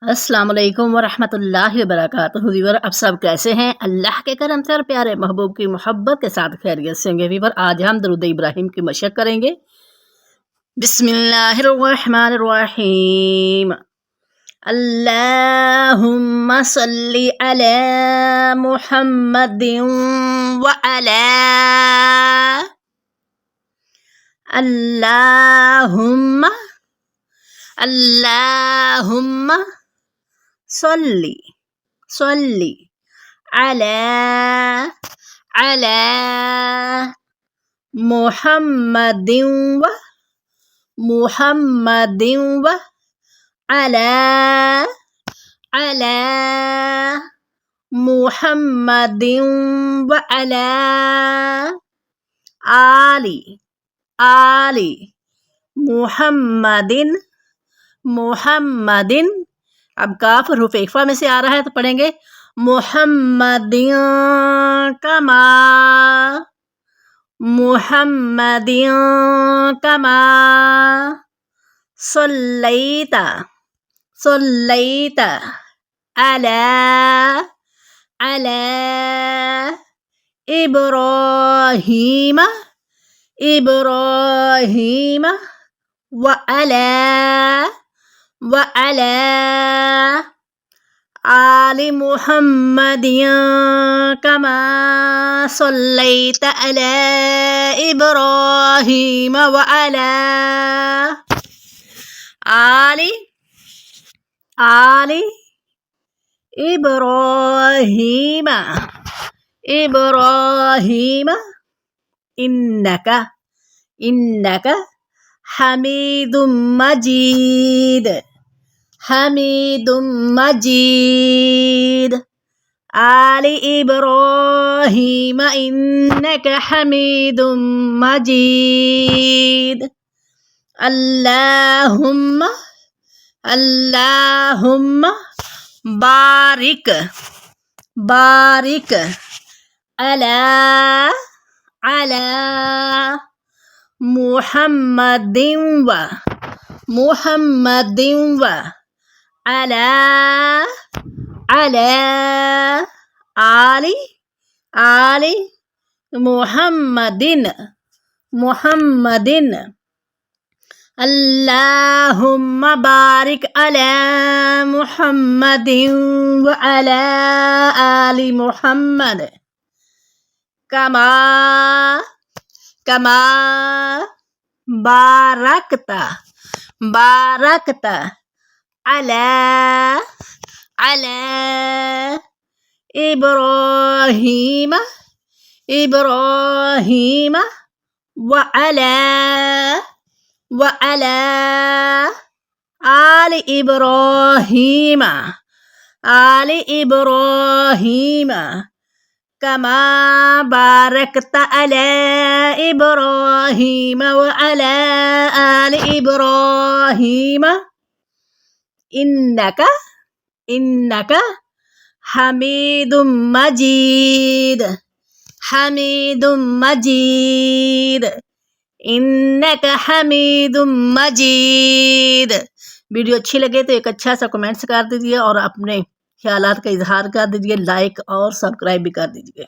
अस्सलाम वालेकुम वरहमतुल्लाहि वबरकातुहू। व्यूअर, आप सब कैसे हैं? अल्लाह के करम से और प्यारे महबूब की मोहब्बत के साथ खैरियत से होंगे। व्यूअर, आज हम दरूद इब्राहिम की मशक करेंगे। बिस्मिल्लाहिर्रहमानिर्रहीम। अल्लाहुम्मा सल्ली अला मुहम्मदिन व अला अल्लाहुम्मा अल्लाहुम्मा सल्ली सल्ली अला अला मुहम्मदिन व मुहम्मदिन व अला अला मुहम्मदिन व अला आली आली मुहम्मदिन मुहम्मदिन। अब काफ रूफ इख्फा में से आ रहा है तो पढ़ेंगे मुहम्मदिन कमा मुहम्मदिन कमा सल्लैता सल्लैता अला अला इब्राहीम इब्राहीम व अला आलि मुहम्मदिन कमा सल्लैता अला इब्राहीम व अला आलि आलि इब्राहीम इब्राहीम इन्नका इन्नका हमीदुम मजीद हमीदुम मजीद। आलि इब्राहीम इन्नका हमीदुम मजीद। अल्लाहुम्मा अल्लाहुम्मा बारिक बारिक अला अला मुहम्मदिन व मुहम्मदिन व अला अला आलि आलि मुहम्मदिन मुहम्मदिन। अल्लाहुम्मा बारिक अला मुहम्मदिन व अला आलि मुहम्मद कमा कमा बारकता बारकता अला अला इब्राहीम इब्राहीम व अला आलि इब्राहीम आलि इब्राहीम कमा बारकता अला इब्राहीम व अला आलि इब्राहीम इन्नका इन्नका हमीदुम मजीद हमीदुम मजीद इन्नका हमीदुम मजीद। वीडियो अच्छी लगे तो एक अच्छा सा कमेंट्स कर दीजिए और अपने ख्यालात का इजहार कर दीजिए, लाइक और सब्सक्राइब भी कर दीजिए।